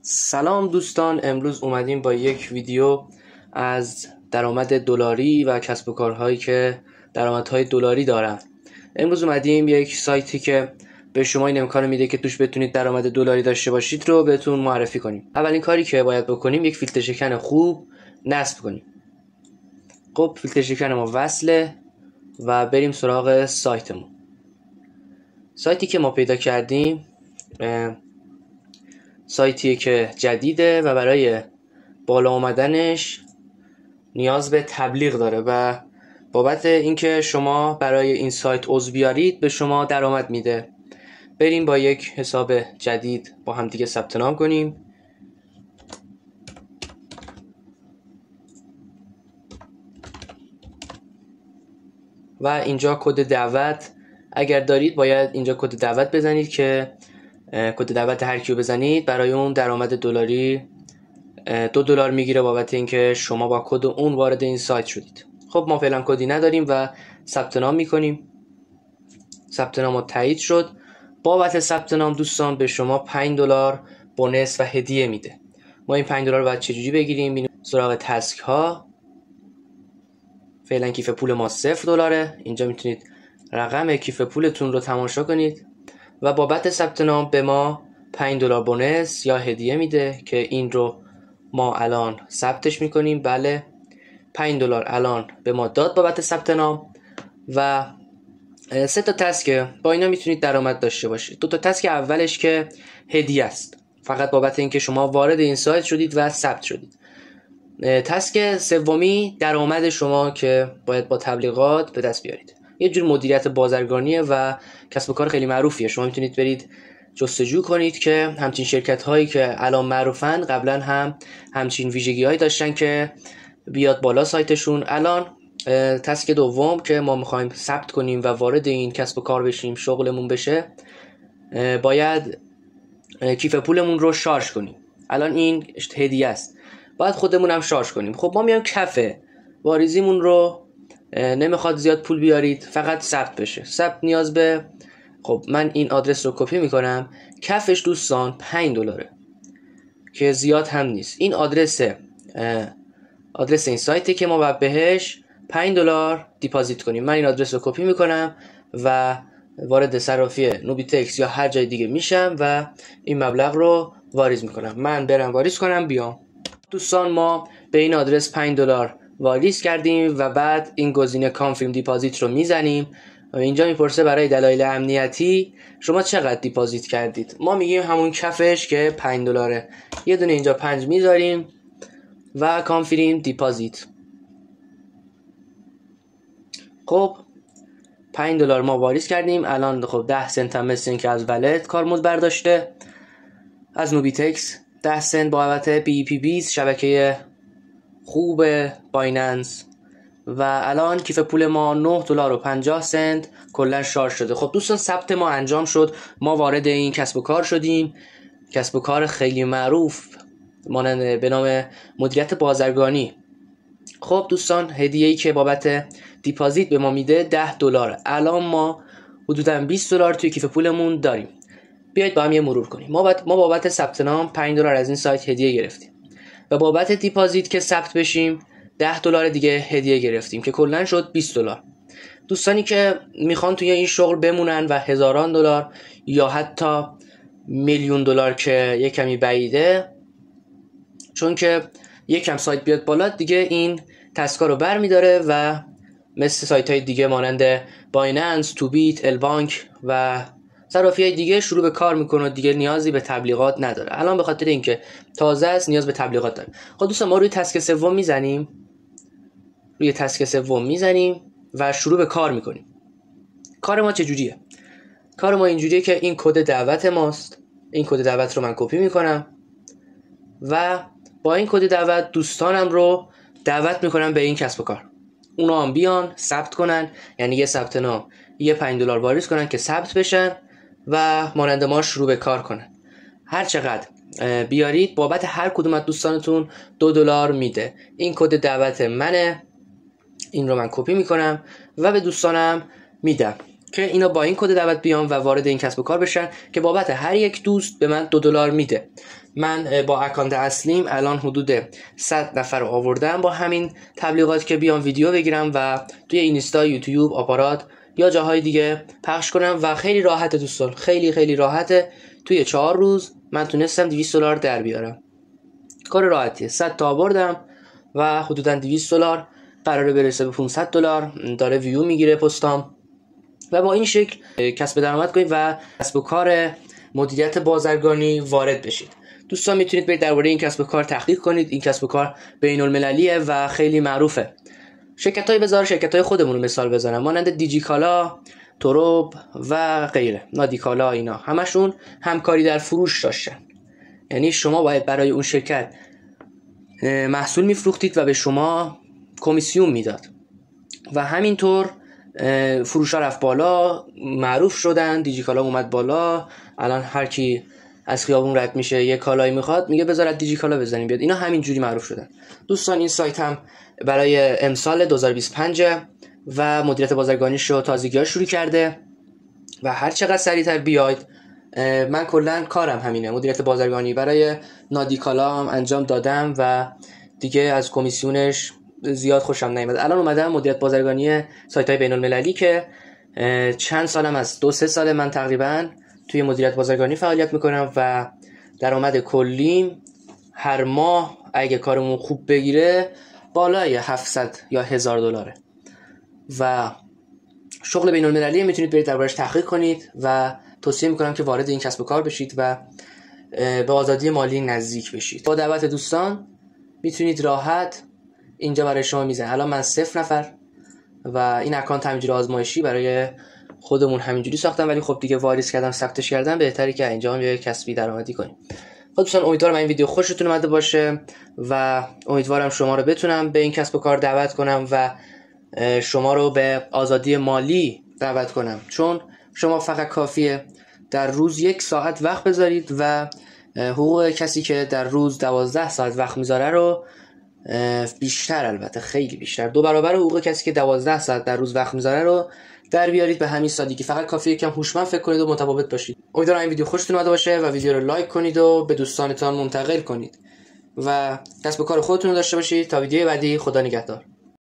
سلام دوستان، امروز اومدیم با یک ویدیو از درآمد دلاری و کسب و کارهایی که درآمدهای دلاری دارن. امروز اومدیم یک سایتی که به شما این امکان میده که توش بتونید درآمد دلاری داشته باشید رو بهتون معرفی کنیم. اولین کاری که باید بکنیم یک فیلتر شکن خوب نصب کنیم. خب فیلتر شکن ما وصله و بریم سراغ سایتمون. سایتی که ما پیدا کردیم سایتیه که جدیده و برای بالا آمدنش نیاز به تبلیغ داره و بابت اینکه شما برای این سایت عضو بیارید به شما درآمد میده. بریم با یک حساب جدید با هم دیگه ثبت نام کنیم. و اینجا کد دعوت اگر دارید باید اینجا کد دعوت بزنید که کد دعوت هر کیو بزنید برای اون درآمد دلاری $2 میگیره بابت اینکه شما با کد اون وارد این سایت شدید. خب ما فعلا کدی نداریم و ثبت نام میکنیم. ثبت نام تایید شد. بابت ثبت نام دوستان به شما $5 بونس و هدیه میده. ما این $5 رو باید چجوری بگیریم؟ سراغ تسک ها. فعلا کیف پول ما $0. اینجا میتونید رقم کیف پولتون رو تماشا کنید و بابت ثبت نام به ما $5 بونس یا هدیه میده که این رو ما الان ثبتش میکنیم. بله $5 الان به ما داد بابت ثبت نام و 3 تا تسک با اینا میتونید درآمد داشته باشید. 2 تا تسک اولش که هدیه است، فقط بابت اینکه شما وارد این سایت شدید و ثبت شدید. تسک سومی درآمد شما که باید با تبلیغات به دست بیارید. یه جور مدیریت بازرگانیه و کسب و کار خیلی معروفیه. شما میتونید برید جستجو کنید که همچین شرکت هایی که الان معروفن قبلا هم همچین ویژگی هایی داشتن که بیاد بالا سایتشون. الان تسک دوم که ما میخوایم ثبت کنیم و وارد این کسب و کار بشیم، شغلمون بشه، باید کیف پولمون رو شارژ کنیم. الان این هدیه است، باید خودمون هم شارژ کنیم. خب ما میایم کف واریزیمون رو نمیخواد زیاد پول بیارید، فقط ثبت بشه. ثبت نیاز به خب من این آدرس رو کپی میکنم. کفش دوستان $5 که زیاد هم نیست. این آدرس این سایتی که ما باید بهش $5 دیپازیت کنیم. من این آدرس رو کپی میکنم و وارد صرافی نوبیتکس یا هر جای دیگه میشم و این مبلغ رو واریز میکنم. من برم واریز کنم بیام. دوستان ما به این آدرس $5 واریز کردیم و بعد این گزینه کانفرم دیپازیت رو میزنیم. اینجا میپرسه برای دلایل امنیتی شما چقدر دیپازیت کردید. ما میگیم همون کفش که $5. یه دونه اینجا 5 میذاریم و کانفرم دیپازیت. خب $5 ما واریز کردیم. الان خب 10 سنت هم مثل این که از ولت کارمزد برداشته، از نوبیتکس 10 سنت بابت BEP20 شبکه خوب بایننس و الان کیف پول ما $9.50 کلا شارژ شده. خب دوستان ثبت ما انجام شد. ما وارد این کسب و کار شدیم. کسب و کار خیلی معروف مانند به نام مدیریت بازرگانی. خب دوستان هدیه‌ای که بابت دیپازیت به ما میده $10. الان ما حدودا $20 توی کیف پولمون داریم. بیایید با هم یه مرور کنیم. ما بابت ثبت نام $5 از این سایت هدیه گرفتیم و بابت دیپازیت که ثبت بشیم $10 دیگه هدیه گرفتیم که کلا شد $20. دوستانی که میخوان توی این شغل بمونن و هزاران دلار یا حتی $1,000,000 که یه کمی بعیده، چون که یکم سایت بیاد بالا دیگه این تسکا رو بر میداره و مثل سایت های دیگه مانند بایننس، توبیت، البانک و صرافی های دیگه شروع به کار میکنه، دیگه نیازی به تبلیغات نداره. الان به خاطر اینکه تازه است نیاز به تبلیغات داره. خب دوستان ما روی تسک سوم میزنیم و شروع به کار میکنیم. کار ما چجوریه؟ کار ما اینجوریه که این کد دعوت ماست. این کد دعوت رو من کپی میکنم و با این کد دعوت دوستانم رو دعوت میکنم به این کسب و کار. اونا هم بیان ثبت کنن، یعنی یه ثبت نام یه $5 واریز کنن که ثبت بشن و مانند ما شروع به کار کنن. هر چقدر بیارید بابت هر کدوم از دوستانتون $2 میده. این کد دعوت منه. این رو من کپی میکنم و به دوستانم میدم که اینا با این کد دعوت بیان و وارد این کسب و کار بشن که بابت هر یک دوست به من $2 میده. من با اکانت اصلیم الان حدود 100 نفر رو آوردم با همین تبلیغات که بیان ویدیو بگیرم و توی اینستا، یوتیوب، آپارات یا جاهای دیگه پخش کنم و خیلی راحته دوستان، خیلی راحته. توی 4 روز من تونستم $200 در بیارم. کار راحتیه. 100 تا آوردم و حدوداً $200 قراره برسه به $500. داره ویو میگیره پستام و با این شکل کسب درآمد کنید و کسب و کار مدیریت بازرگانی وارد بشید. دوستان میتونید برید درباره این کسب و کار تحقیق کنید. این کسب و کار بین‌المللیه و خیلی معروفه. شرکت‌های خودمون رو مثال بزنم، مانند دیجیکالا، توروب و غیره، نادیکالا، اینا همشون همکاری در فروش داشتن. یعنی شما باید برای اون شرکت محصول میفروختید و به شما کمیسیون میداد و همینطور فروشا رفت بالا، معروف شدن. دیجیکالا اومد بالا، الان هر کی از خیابون رد میشه یه کالایی میخواد میگه بذار از دیجیکالا بزنیم بیاد. اینا همینجوری معروف شدن. دوستان این سایت هم برای امسال 2025 و مدیریت بازرگانیش رو تازگی‌ها شروع کرده و هر چقدر سریعتر بیاید. من کلا کارم همینه، مدیریت بازرگانی برای نادیکالا هم انجام دادم و دیگه از کمیسیونش زیاد خوشم نیامد. الان اومدم مدیریت بازرگانی سایت‌های بین‌المللی که چند سالم از 2-3 سال من تقریبا توی مدیریت بازرگانی فعالیت میکنم و درآمد کلیم هر ماه اگه کارمون خوب بگیره بالای 700 یا $1000 و شغل بین‌المللی میتونید برید دربارش تحقیق کنید و توصیه میکنم که وارد این کسب و کار بشید و به آزادی مالی نزدیک بشید. با دعوت دوستان میتونید راحت اینجا برای شما میزنم. الان من 0 نفر و این اکانت همینجوری آزمایشی برای خودمون همینجوری ساختم، ولی خب دیگه واریز کردم، ثبتش کردم. بهتره که اینجا هم یه کسبی درآمدی کنیم. خب دوستان امیدوارم این ویدیو خوشتون اومده باشه و امیدوارم شما رو بتونم به این کسب و کار دعوت کنم و شما رو به آزادی مالی دعوت کنم، چون شما فقط کافیه در روز 1 ساعت وقت بذارید و حقوق کسی که در روز 12 ساعت وقت میذاره رو بیشتر، البته خیلی بیشتر، 2 برابر حقوق کسی که 12 ساعت در روز وقت میذاره رو در بیارید به همین سادگی. فقط کافیه یکم هوشمند فکر کنید و متفاوت باشید. امیدوارم این ویدیو خوشتون اومده باشه و ویدیو رو لایک کنید و به دوستانتان منتقل کنید و کسب و کار خودتون رو داشته باشید. تا ویدیو بعدی، خدا نگهدار.